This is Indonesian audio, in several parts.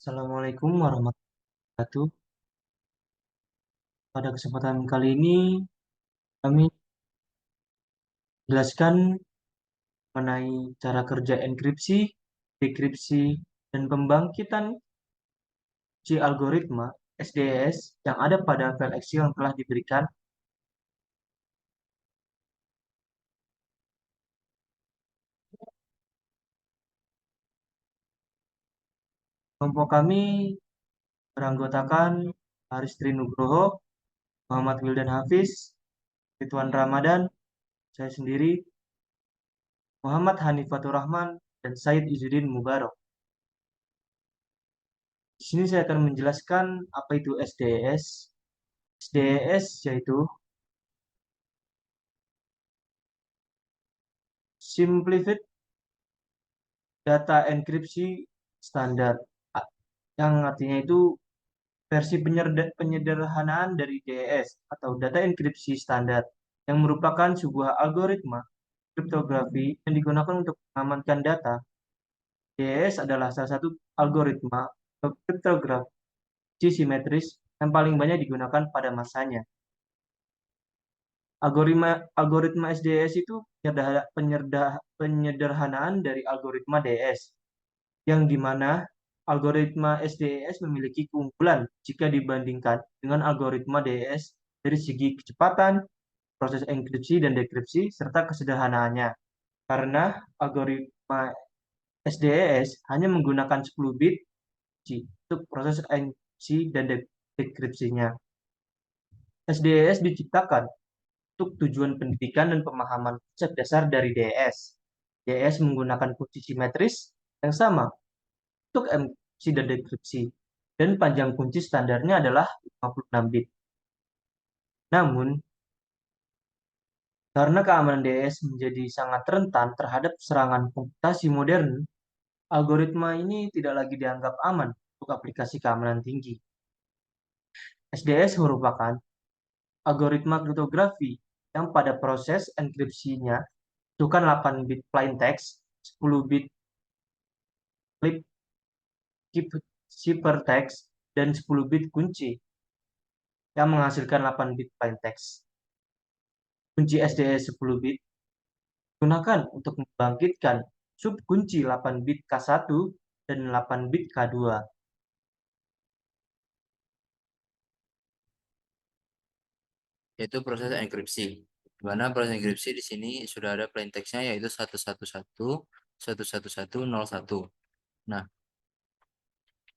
Assalamualaikum warahmatullahi wabarakatuh. Pada kesempatan kali ini, kami jelaskan mengenai cara kerja enkripsi, dekripsi, dan pembangkitan uji algoritma SDES yang ada pada file Excel yang telah diberikan. Kelompok kami beranggotakan Aristri Nugroho, Muhammad Wildan Hafiz, Ridwan Ramadan, saya sendiri, Muhammad Hanifatur Rahman, dan Said Izzuddin Mubarok. Di sini saya akan menjelaskan apa itu SDES. SDES yaitu Simplified Data Enkripsi Standar, yang artinya itu versi penyederhanaan dari DES atau Data Enkripsi Standar, yang merupakan sebuah algoritma kriptografi yang digunakan untuk mengamankan data. DES adalah salah satu algoritma kriptografi simetris yang paling banyak digunakan pada masanya. Algoritma SDES itu penyederhanaan dari algoritma DS, yang dimana algoritma SDES memiliki keunggulan jika dibandingkan dengan algoritma DS dari segi kecepatan, proses enkripsi dan dekripsi, serta kesederhanaannya. Karena algoritma SDES hanya menggunakan 10 bit untuk proses enkripsi dan dekripsinya. SDES diciptakan untuk tujuan pendidikan dan pemahaman konsep dasar dari DS. DS menggunakan kunci simetris yang sama untuk enkripsi dan dekripsi, dan panjang kunci standarnya adalah 56 bit. Namun, karena keamanan DS menjadi sangat rentan terhadap serangan komputasi modern, algoritma ini tidak lagi dianggap aman untuk aplikasi keamanan tinggi. SDS merupakan algoritma kriptografi yang pada proses enkripsinya bukan 8 bit plain text, 10 bit ciphertext, dan 10 bit kunci yang menghasilkan 8 bit plain text. Kunci SDS 10 bit digunakan untuk membangkitkan subkunci 8 bit K1 dan 8 bit K2. Yaitu proses enkripsi. Di mana proses enkripsi di sini sudah ada plain text-nya yaitu 111.111.01. Nah,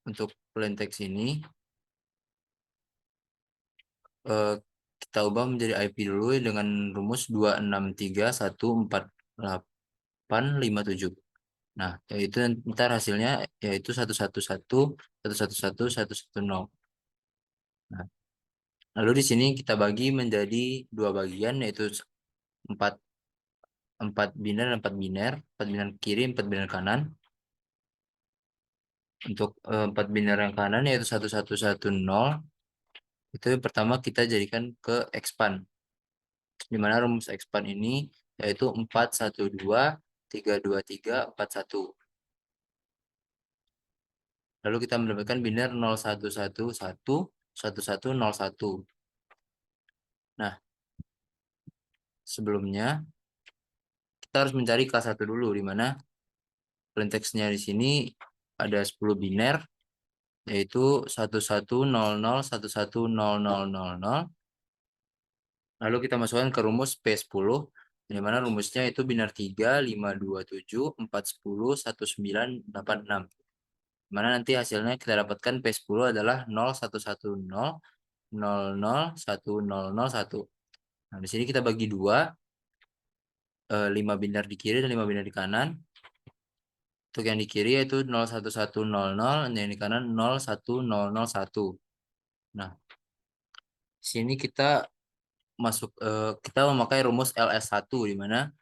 untuk plain text ini eh, kita ubah menjadi IP dulu dengan rumus 263.148.57. Nah, yaitu ntar hasilnya yaitu 111.111.110. Nah, lalu di sini kita bagi menjadi dua bagian yaitu 4 4 biner, 4 biner kiri, 4 biner kanan. Untuk 4 biner yang kanan yaitu 1110, itu yang pertama kita jadikan ke expand, di mana rumus expand ini yaitu 412.323.41. Lalu kita mendapatkan biner 0111.1101. Nah, sebelumnya kita harus mencari K1 dulu, di mana plain text-nya di sini ada 10 biner yaitu 1100.1100.00. Lalu kita masukkan ke rumus P10, di mana rumusnya itu binar 3, 5, 2, 7, 4, 10, 1, 9, 8, 6. Di mana nanti hasilnya kita dapatkan P10 adalah 0110.00.100.1. Nah, di sini kita bagi dua, 5 binar di kiri dan 5 binar di kanan. Untuk yang di kiri yaitu 0110, dan yang di kanan 01001. Nah, di sini kita kita memakai rumus LS1, di mana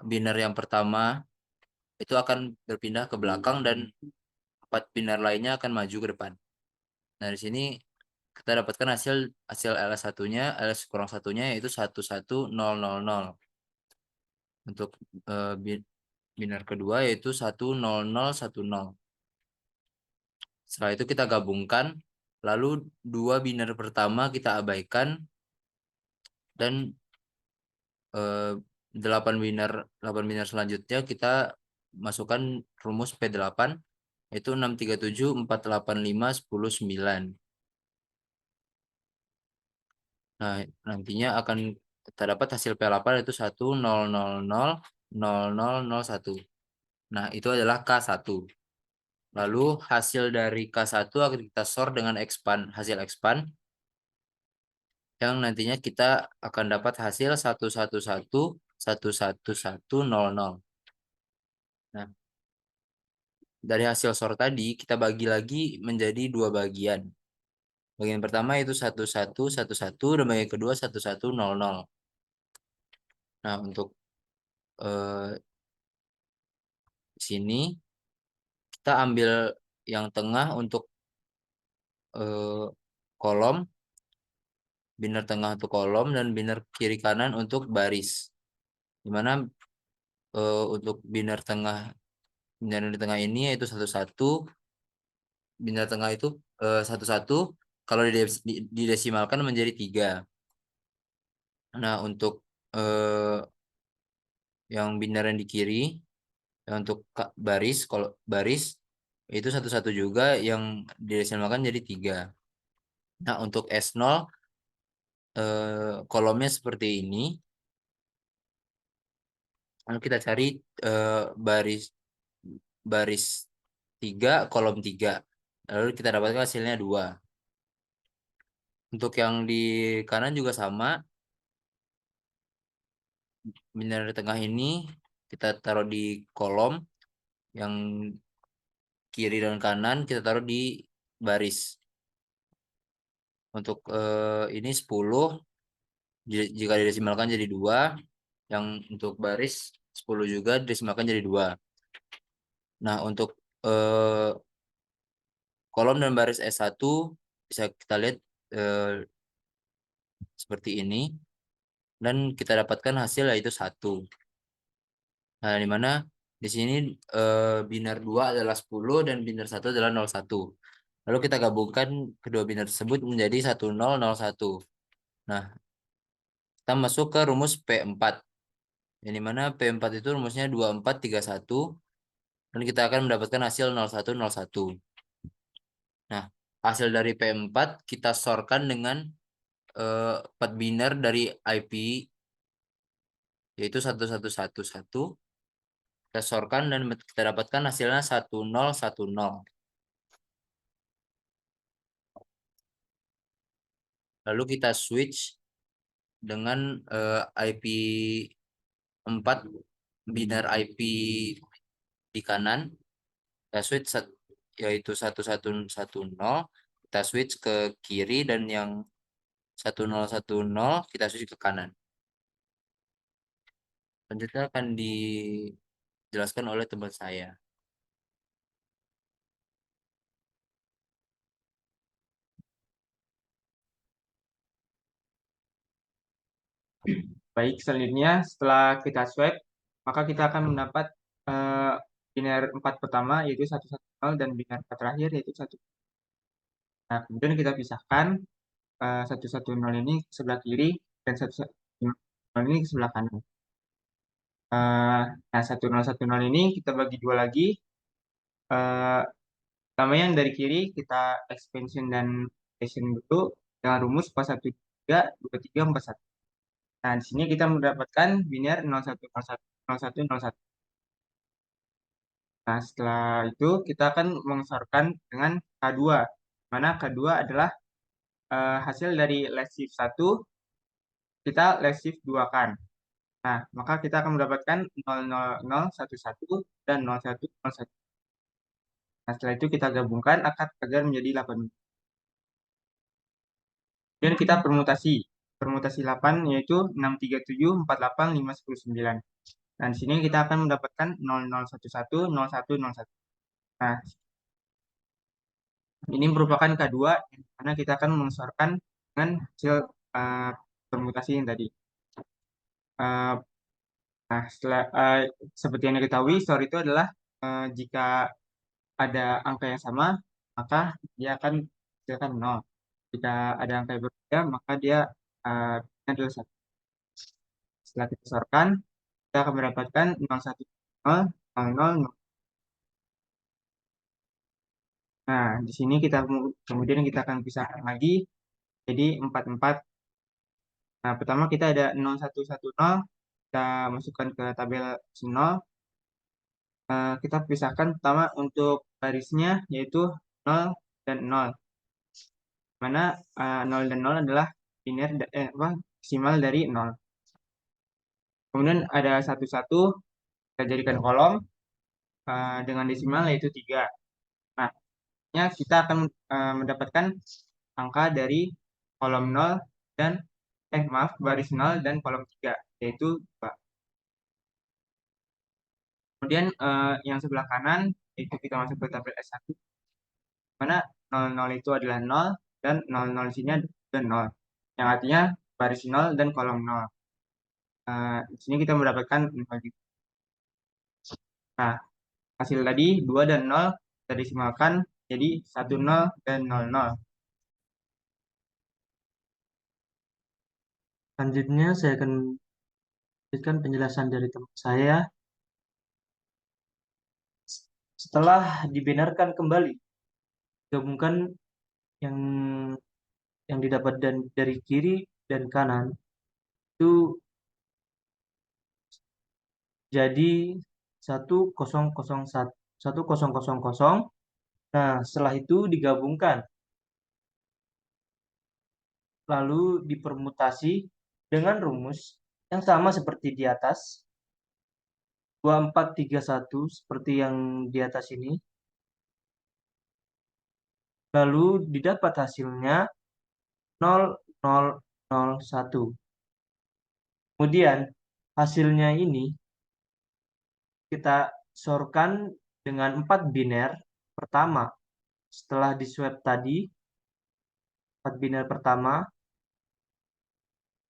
biner yang pertama itu akan berpindah ke belakang dan 4 biner lainnya akan maju ke depan. Nah, di sini kita dapatkan hasil LS1-nya, LS kurang satunya yaitu 11000. Untuk biner kedua yaitu 10010. Setelah itu kita gabungkan, lalu dua biner pertama kita abaikan, dan 8 biner selanjutnya kita masukkan rumus P8, yaitu 637 485 10 9. Nah, nantinya akan kita dapat hasil P8 yaitu 1 0 0 0 0 0 0 1. Nah, itu adalah K1. Lalu hasil dari K1 akan kita sort dengan expand, hasil expand, yang nantinya kita akan dapat hasil 1 1 1 1 1 1 1 0 0. Nah, dari hasil sort tadi kita bagi lagi menjadi dua bagian. Bagian pertama itu 1 1 1 1 dan bagian kedua 1 1 0 0. Nah, untuk sini kita ambil yang tengah untuk eh, kolom, biner tengah untuk kolom, dan biner kiri kanan untuk baris. Dimana untuk biner di tengah ini yaitu 1 1, biner tengah itu 1 1, kalau didesimalkan menjadi 3. Nah, untuk eh, yang biner yang di kiri, untuk baris, kalau baris itu 1 1 juga yang didesimalkan jadi 3. Nah, untuk S0 kolomnya seperti ini. Lalu kita cari baris baris 3, kolom 3. Lalu kita dapatkan hasilnya 2. Untuk yang di kanan juga sama. Biner di tengah ini kita taruh di kolom, yang kiri dan kanan kita taruh di baris. Untuk ini 10, jika didesimalkan jadi 2. Yang untuk baris 10 juga didesimalkan jadi 2. Nah, untuk kolom dan baris S1 bisa kita lihat seperti ini, dan kita dapatkan hasil yaitu 1. Nah, di mana di sini biner 2 adalah 10 dan biner 1 adalah 01. Lalu kita gabungkan kedua biner tersebut menjadi 1001. Nah, kita masuk ke rumus P4. Yang dimana P4 itu rumusnya 2431, dan kita akan mendapatkan hasil 0101. Nah, hasil dari P4 kita sorkan dengan 4 biner dari IP, yaitu 1111. Kita sorkan dan kita dapatkan hasilnya 1010. Lalu kita switch dengan IP 4, biner IP di kanan. Kita switch yaitu 1110. Kita switch ke kiri, dan yang 1010 kita switch ke kanan. Selanjutnya akan dijelaskan oleh teman saya. Baik, selanjutnya setelah kita swipe, maka kita akan mendapat eh, biner 4 pertama yaitu 110 dan biner 4 terakhir yaitu 1. Nah, kemudian kita pisahkan 110 ini ke sebelah kiri dan 110 ini ke sebelah kanan. Nah, 1010 ini kita bagi dua lagi. Eh, Pertama yang dari kiri kita expansion dan multiplication dulu dengan rumus 413 2341. Nah, di sini kita mendapatkan biner 0101 0101. Nah, setelah itu kita akan mengesahkan dengan K2, mana K2 adalah hasil dari left shift 1, kita left shift 2 kan. Nah, maka kita akan mendapatkan 00011 dan 0101. Nah, setelah itu kita gabungkan akar agar menjadi 8. Dan kita permutasi. Permutasi 8 yaitu 637 48 519. Dan di sini kita akan mendapatkan 0011 0101. Nah, ini merupakan K2 yang mana kita akan mengesorkan dengan hasil eh, permutasi yang tadi. Eh, nah, seperti yang diketahui, store itu adalah jika ada angka yang sama, maka dia akan menghasilkan 0. Jika ada angka yang berbeda, maka dia adalah 1. Setelah kita sorkan, kita akan mendapatkan 0, 1, 0, 0, 0, 0. Nah, di sini kita kemudian kita akan pisahkan lagi jadi 4, 4. Nah, pertama kita ada 0, 1, 1, 0. Kita masukkan ke tabel isi 0. Kita pisahkan pertama untuk barisnya yaitu 0 dan 0. Mana 0 dan 0 adalah desimal dari 0. Kemudian ada 1, 1, kita jadikan kolom dengan desimal yaitu 3. Nah, kita akan mendapatkan angka dari kolom 0 dan maaf, baris 0 dan kolom 3 yaitu 2. Kemudian yang sebelah kanan itu kita masuk ke tabel S1 mana 00 itu adalah 0 dan 00 di sini ada 0 yang artinya baris 0 dan kolom 0. Di sini kita mendapatkan 0 juga. Nah, hasil tadi 2 dan 0 kita desimalkan jadi 10 dan 00. Selanjutnya saya akan berikan penjelasan dari teman saya. Setelah dibenarkan kembali, gabungkan yang didapat dari kiri dan kanan itu jadi 1000. Nah, setelah itu digabungkan, lalu dipermutasi dengan rumus yang sama seperti di atas, 2431 seperti yang di atas ini. Lalu didapat hasilnya 0001. Kemudian hasilnya ini kita sorkan dengan 4 biner pertama. Setelah di swap tadi, 4 biner pertama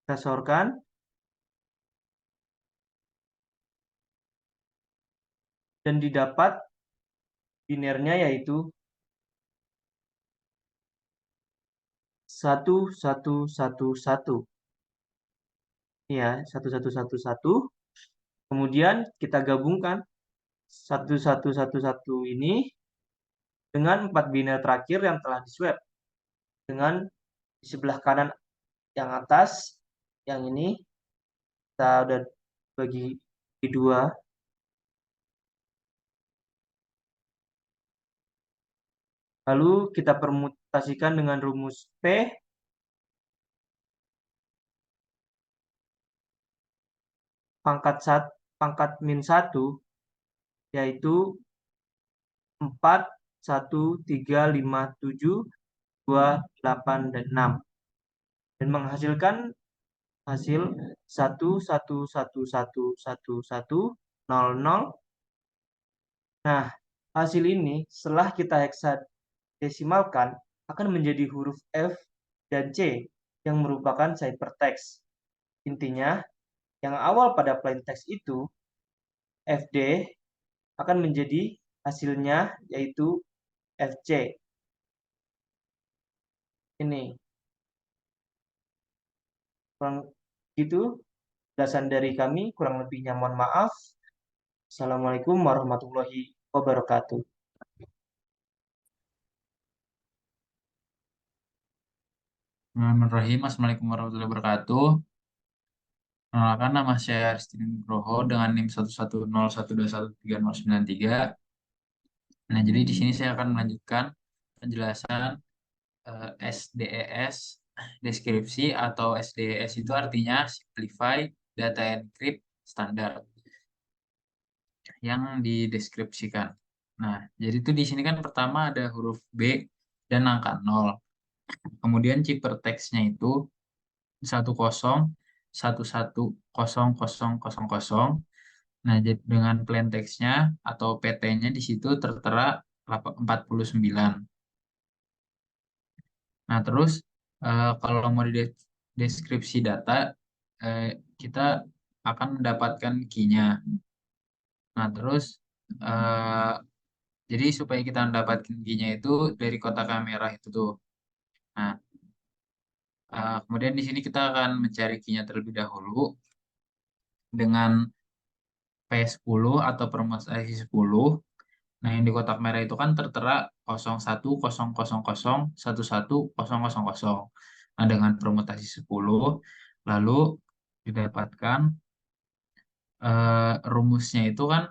kita sorkan dan didapat binernya yaitu 1111. Ya, 1111. Kemudian kita gabungkan 1111 ini dengan 4 biner terakhir yang telah di swap. Dengan di sebelah kanan yang atas, yang ini kita udah bagi di dua. Lalu kita permutasikan dengan rumus P pangkat min 1 yaitu 4, 1, 3, 5, 7, 2, 8, dan 6. Dan menghasilkan hasil 11111100. Nah, hasil ini setelah kita heksadesimalkan akan menjadi huruf F dan C yang merupakan ciphertext. Intinya, yang awal pada plaintext itu FD akan menjadi hasilnya yaitu FC. Ini kurang gitu penjelasan dari kami, kurang lebihnya mohon maaf. Assalamualaikum warahmatullahi wabarakatuh. Bismillahirrahmanirrahim. Assalamualaikum warahmatullahi wabarakatuh. Perkenalkan, nama saya Aristin Nugroho dengan NIM 110121393. Nah, jadi di sini saya akan melanjutkan penjelasan SDES deskripsi atau SDES itu artinya Simplify Data Encrypt Standard yang dideskripsikan. Nah, jadi itu di sini kan pertama ada huruf B dan angka 0. Kemudian ciphertextnya itu 10110000. Nah, dengan plain text-nya atau PT-nya di situ tertera 49. Nah, terus kalau mau di deskripsi data, eh, kita akan mendapatkan key-nya. Nah, terus Jadi supaya kita mendapatkan key-nya itu dari kotak kamera itu tuh. Nah, kemudian di sini kita akan mencari key-nya terlebih dahulu dengan P10 atau permutasi 10. Nah, yang di kotak merah itu kan tertera 0100011000. Nah, dengan permutasi 10, lalu didapatkan rumusnya itu kan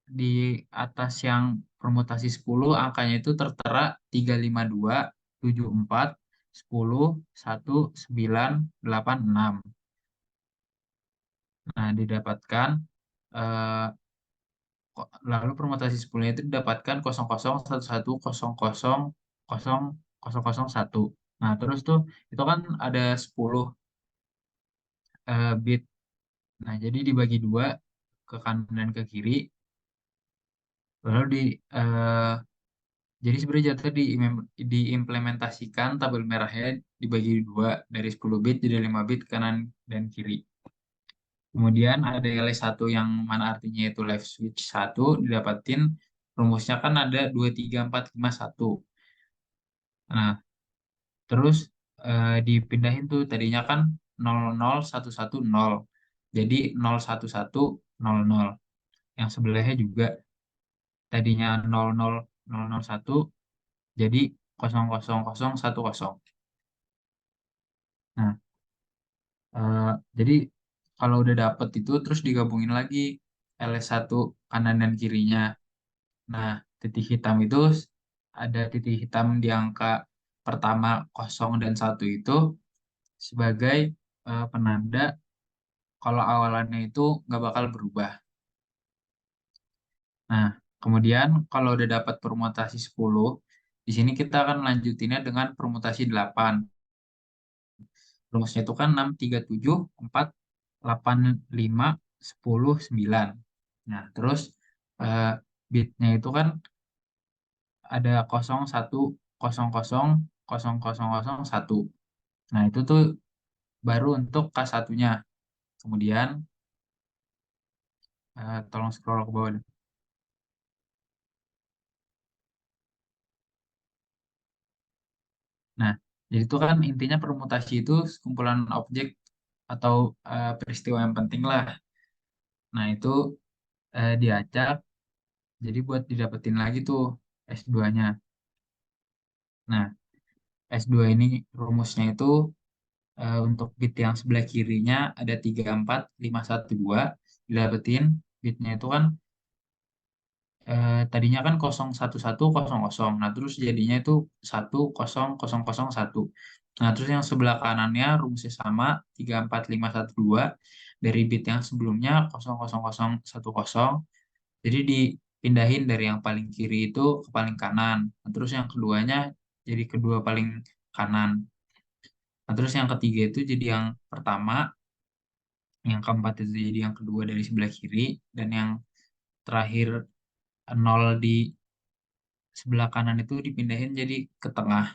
di atas yang permutasi 10 angkanya itu tertera 352, 74, 10, 1, 9, 8, 6. Nah, didapatkan eh, lalu permutasi 10 itu didapatkan 001100000001. Nah, terus tuh itu kan ada 10 bit. Nah, jadi dibagi dua ke kanan dan ke kiri. Lalu eh, jadi sebenarnya jatuh diimplementasikan tabel merahnya dibagi dua dari 10 bit jadi 5 bit kanan dan kiri. Kemudian ada LS1 yang mana artinya itu left switch 1 didapatin rumusnya kan ada 23451. Nah, terus dipindahin tuh tadinya kan 00110. Jadi 01100. Yang sebelahnya juga tadinya 00001 jadi 00010. Nah, eh, jadi kalau udah dapet itu terus digabungin lagi LS1 kanan dan kirinya. Nah, titik hitam itu ada titik hitam di angka pertama 0 dan 1 itu sebagai penanda kalau awalannya itu nggak bakal berubah. Nah, kemudian kalau udah dapat permutasi 10, di sini kita akan lanjutinnya dengan permutasi 8. Rumusnya itu kan 6, 3, 7, 4, 8, 5, 10, 9. Nah, terus eh, bitnya itu kan ada 01000001. Nah, itu tuh baru untuk K1-nya. Kemudian tolong scroll ke bawah. Nah, jadi itu kan intinya permutasi itu kumpulan objek atau peristiwa yang penting lah. Nah, itu diacak, jadi buat didapetin lagi tuh S2-nya. Nah, S2 ini rumusnya itu untuk bit yang sebelah kirinya ada 34512, didapetin bitnya itu kan tadinya kan 01100. Nah, terus jadinya itu 10001. Nah, terus yang sebelah kanannya rumusnya sama 34512 dari bit yang sebelumnya 00010. Jadi dipindahin dari yang paling kiri itu ke paling kanan. Nah, terus yang keduanya jadi kedua paling kanan. Nah, terus yang ketiga itu jadi yang pertama, yang keempat itu jadi yang kedua dari sebelah kiri, dan yang terakhir nol di sebelah kanan itu dipindahin jadi ke tengah.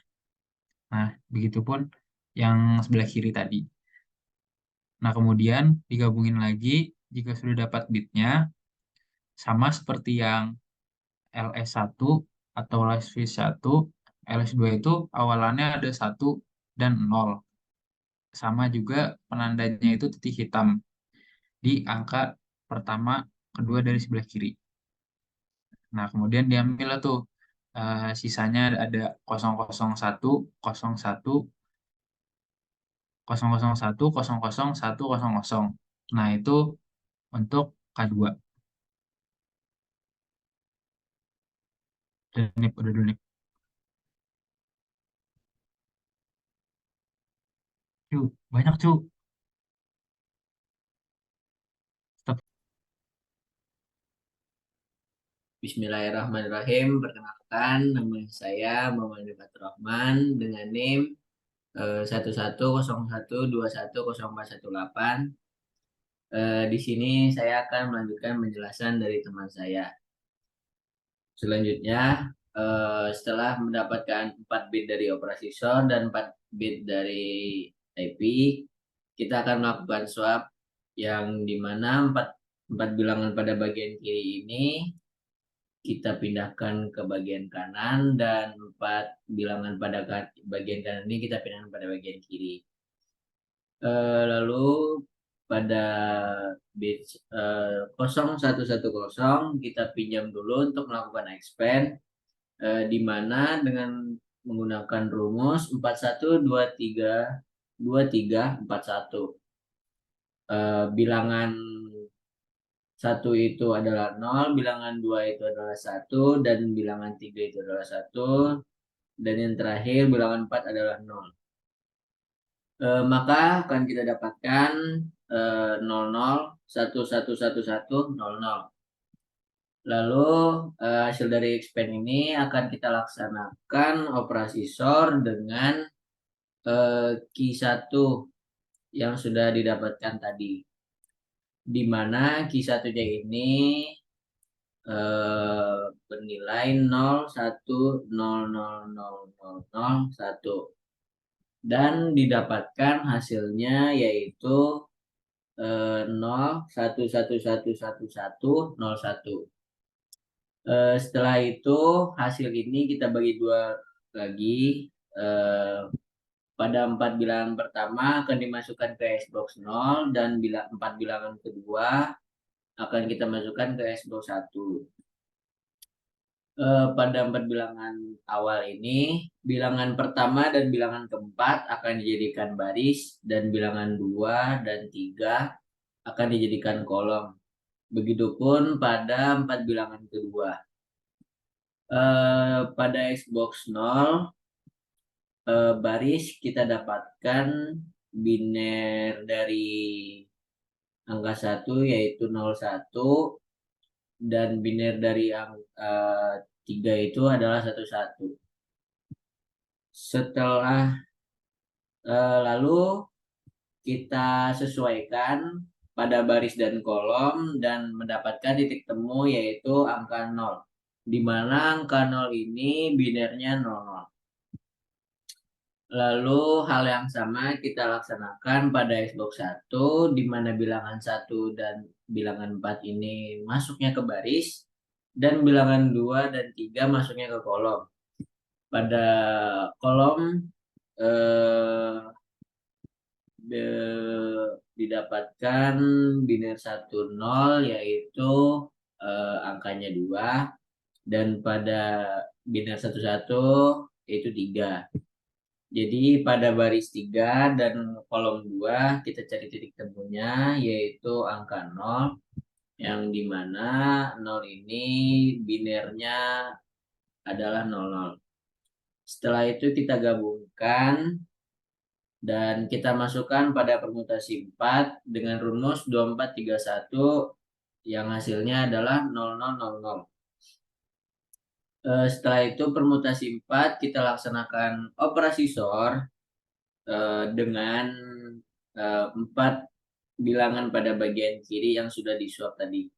Nah, begitupun yang sebelah kiri tadi. Nah, kemudian digabungin lagi jika sudah dapat bitnya, sama seperti yang LS1 atau LS1, LS2 itu awalannya ada 1 dan 0. Sama juga penandanya itu titik hitam di angka pertama, kedua dari sebelah kiri. Nah, kemudian diambil lah tuh sisanya ada 001, 01, 001, 001, 00. Nah, itu untuk K2. Dan ini udah dulu nih. Cu, banyak cu. Stop. Bismillahirrahmanirrahim. Perkenalkan, nama saya Muhammad Fatur Rahman dengan NIM 110121210418. Di sini saya akan melanjutkan penjelasan dari teman saya. Selanjutnya, setelah mendapatkan 4 bit dari operasi SOR dan 4 bit dari IP, kita akan melakukan swap yang dimana 4 bilangan pada bagian kiri ini kita pindahkan ke bagian kanan, dan 4 bilangan pada bagian kanan ini kita pindahkan pada bagian kiri. Lalu pada bit 0110 kita pinjam dulu untuk melakukan expand, di mana dengan menggunakan rumus 41232341. Bilangan 1 itu adalah 0, bilangan 2 itu adalah 1, dan bilangan 3 itu adalah 1, dan yang terakhir bilangan 4 adalah 0. Maka akan kita dapatkan 00, 1111, 00. Lalu hasil dari expand ini akan kita laksanakan operasi SOR dengan Q1 yang sudah didapatkan tadi, di mana Q1-nya ini bernilai 01000001, dan didapatkan hasilnya yaitu 01111101. Setelah itu hasil ini kita bagi dua lagi. Pada 4 bilangan pertama akan dimasukkan ke Xbox 0, dan 4 bilangan kedua akan kita masukkan ke Xbox 1. Pada 4 bilangan awal ini, bilangan pertama dan bilangan keempat akan dijadikan baris, dan bilangan 2 dan 3 akan dijadikan kolom. Begitupun pada 4 bilangan kedua. Pada Xbox 0, baris kita dapatkan biner dari angka 1 yaitu 01, dan biner dari angka 3 itu adalah 11. Setelah lalu kita sesuaikan pada baris dan kolom, dan mendapatkan titik temu yaitu angka 0, di mana angka 0 ini binernya 00. Lalu hal yang sama kita laksanakan pada Xbox 1, di mana bilangan 1 dan bilangan 4 ini masuknya ke baris, dan bilangan 2 dan 3 masuknya ke kolom. Pada kolom didapatkan biner 10 yaitu angkanya 2, dan pada biner 11 yaitu 3. Jadi pada baris 3 dan kolom 2 kita cari titik temunya yaitu angka 0, yang dimana 0 ini binernya adalah 00. Setelah itu kita gabungkan dan kita masukkan pada permutasi 4 dengan rumus 2431 yang hasilnya adalah 0000. Setelah itu permutasi 4 kita laksanakan operasi SOR dengan 4 bilangan pada bagian kiri yang sudah disuap tadi,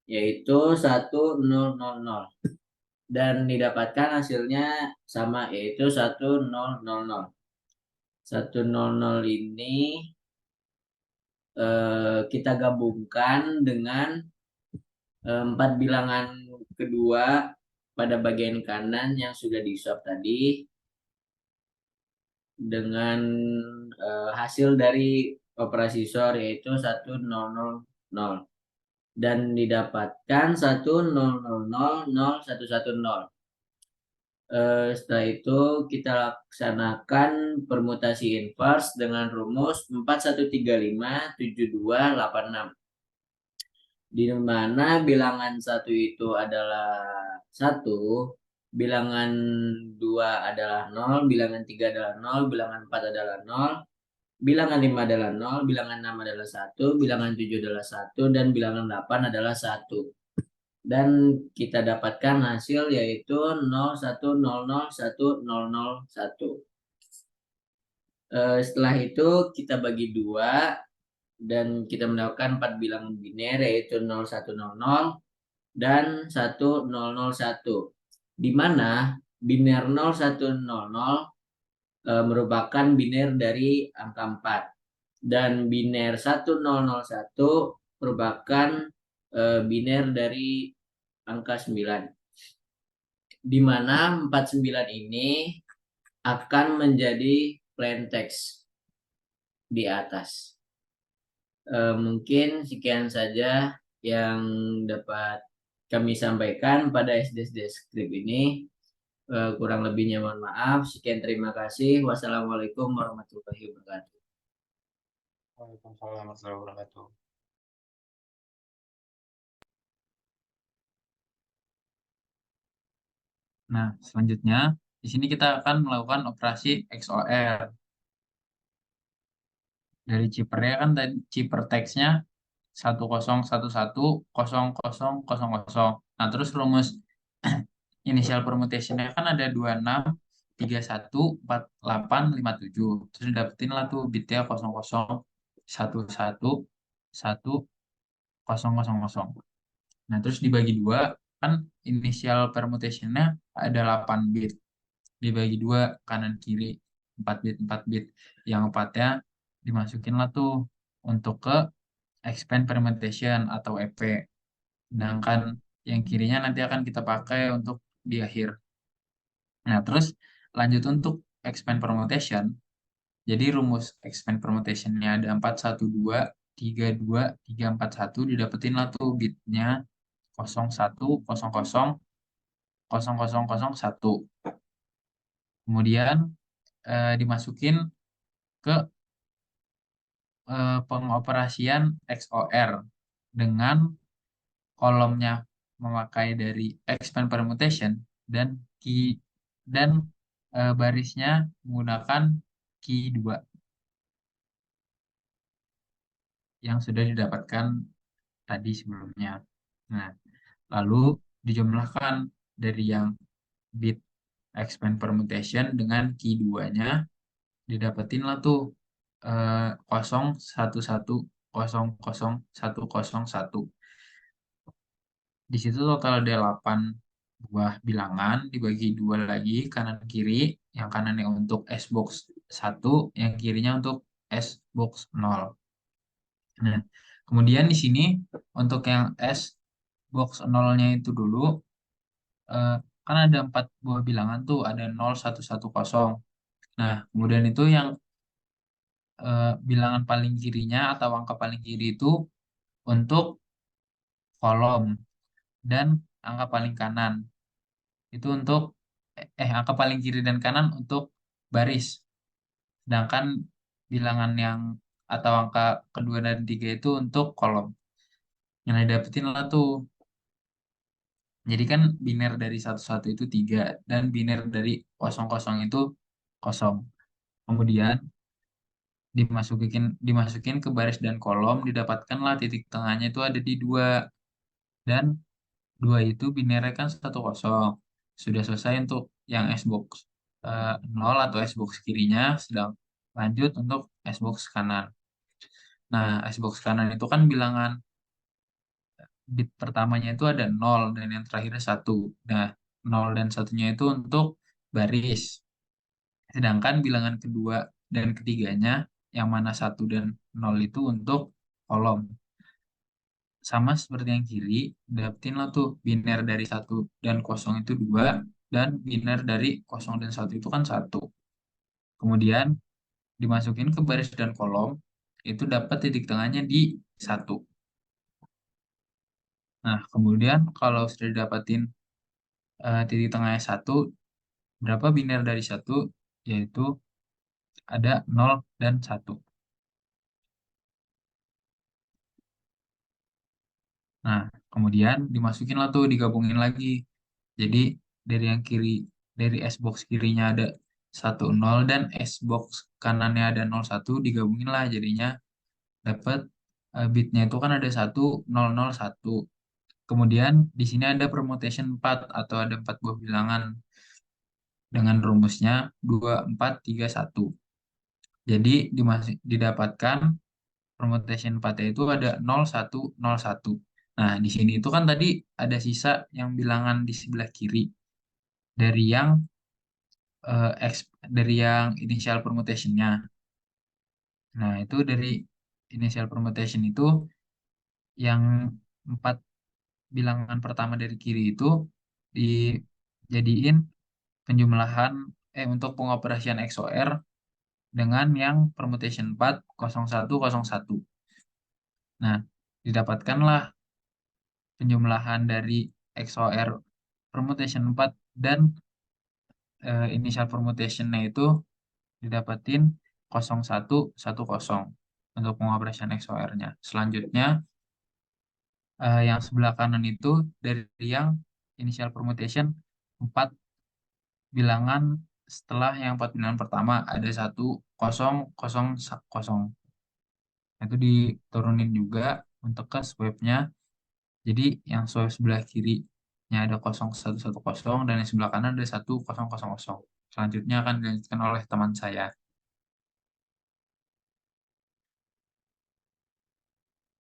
yaitu 1000, dan didapatkan hasilnya sama yaitu 1000. 100 ini kita gabungkan dengan 4 bilangan kedua pada bagian kanan yang sudah disuap tadi, dengan hasil dari operasi SOR yaitu 1000, dan didapatkan 10000110. Setelah itu kita laksanakan permutasi inverse dengan rumus 41357286, di mana bilangan 1 itu adalah 1, bilangan 2 adalah 0, bilangan 3 adalah 0, bilangan 4 adalah 0, bilangan 5 adalah 0, bilangan 6 adalah 1, bilangan 7 adalah 1, dan bilangan 8 adalah 1. Dan kita dapatkan hasil yaitu 01001001. Setelah itu kita bagi 2 dan kita mendapatkan 4 bilangan biner yaitu 0100 dan 1001, di mana biner 0100 merupakan biner dari angka 4, dan biner 1001 merupakan biner dari angka 9. Di mana 49 ini akan menjadi plain text di atas. Mungkin sekian saja yang dapat kami sampaikan pada SD Script ini. Kurang lebihnya mohon maaf. Sekian, terima kasih. Wassalamualaikum warahmatullahi wabarakatuh. Waalaikumsalam warahmatullahi wabarakatuh. Nah, selanjutnya di sini kita akan melakukan operasi XOR. Dari chippernya kan tadi chipper teksnya 10110000. Nah, terus rumus initial permutationnya kan ada 26 31 48 57. Terus dapetin lah tuh bitnya 0011 11000. Nah, terus dibagi dua kan initial permutationnya ada 8 bit. Dibagi dua kanan kiri 4 bit 4 bit. Yang empatnya dimasukin lah tuh untuk ke expand permutation atau EP. Sedangkan yang kirinya nanti akan kita pakai untuk di akhir. Nah, terus lanjut untuk expand permutation. Jadi rumus expand permutationnya ada 412 32 341, didapetin lah tuh bitnya 01000001. Kemudian dimasukin ke pengoperasian XOR dengan kolomnya memakai dari expand permutation dan key dan barisnya menggunakan key 2 yang sudah didapatkan tadi sebelumnya. Nah, lalu dijumlahkan dari yang bit expand permutation dengan key 2-nya, didapetin lah tuh 01100101. Di situ total ada 8 buah bilangan dibagi dua lagi kanan kiri. Yang kanannya untuk S box 1, yang kirinya untuk S box 0. Nah, kemudian di sini untuk yang S box 0-nya itu dulu kan ada 4 buah bilangan tuh, ada 0110. Nah, kemudian itu yang bilangan paling kirinya atau angka paling kiri itu untuk kolom, dan angka paling kanan itu untuk angka paling kiri dan kanan untuk baris. Sedangkan bilangan yang atau angka kedua dan tiga itu untuk kolom. Yang didapetin lah tuh. Jadi kan biner dari 11 itu 3 dan biner dari 00 itu 0. Kemudian dimasukin ke baris dan kolom, didapatkanlah titik tengahnya itu ada di 2, dan 2 itu binernya kan 10. Sudah selesai untuk yang S-box 0 atau S-box kirinya, sedang lanjut untuk S-box kanan. Nah, S-box kanan itu kan bilangan bit pertamanya itu ada 0 dan yang terakhirnya 1. Nah, 0 dan 1-nya itu untuk baris. Sedangkan bilangan kedua dan ketiganya, yang mana 1 dan 0 itu untuk kolom. Sama seperti yang kiri, dapetin lah tuh biner dari 1 dan 0 itu 2, dan biner dari 0 dan 1 itu kan 1. Kemudian dimasukin ke baris dan kolom, itu dapat titik tengahnya di 1. Nah, kemudian kalau sudah dapatin titik tengahnya 1, berapa biner dari 1? Yaitu ada 0 dan 1. Nah, kemudian dimasukin lah tuh, digabungin lagi. Jadi dari yang kiri, dari S box kirinya ada 10 dan S box kanannya ada 01, digabungin lah jadinya dapat bitnya itu kan ada 1001. Kemudian di sini ada permutation 4 atau ada 4 buah bilangan dengan rumusnya 2431. Jadi didapatkan permutation 4 itu ada 0101. Nah, di sini itu kan tadi ada sisa yang bilangan di sebelah kiri dari yang dari yang initial permutation-nya. Nah, itu dari initial permutation itu yang 4 bilangan pertama dari kiri itu dijadiin penjumlahan untuk pengoperasian XOR dengan yang permutation 4 0101. Nah, didapatkanlah penjumlahan dari XOR permutation 4 dan initial permutation-nya itu didapatin 0110 untuk pengoperasian XOR-nya. Selanjutnya yang sebelah kanan itu dari yang initial permutation 4 bilangan setelah yang 4 bilangan pertama ada 1000. Itu diturunin juga untuk ke swab-nya. Jadi yang swab sebelah kirinya ada 0110 dan yang sebelah kanan ada 1000. Selanjutnya akan dilanjutkan oleh teman saya.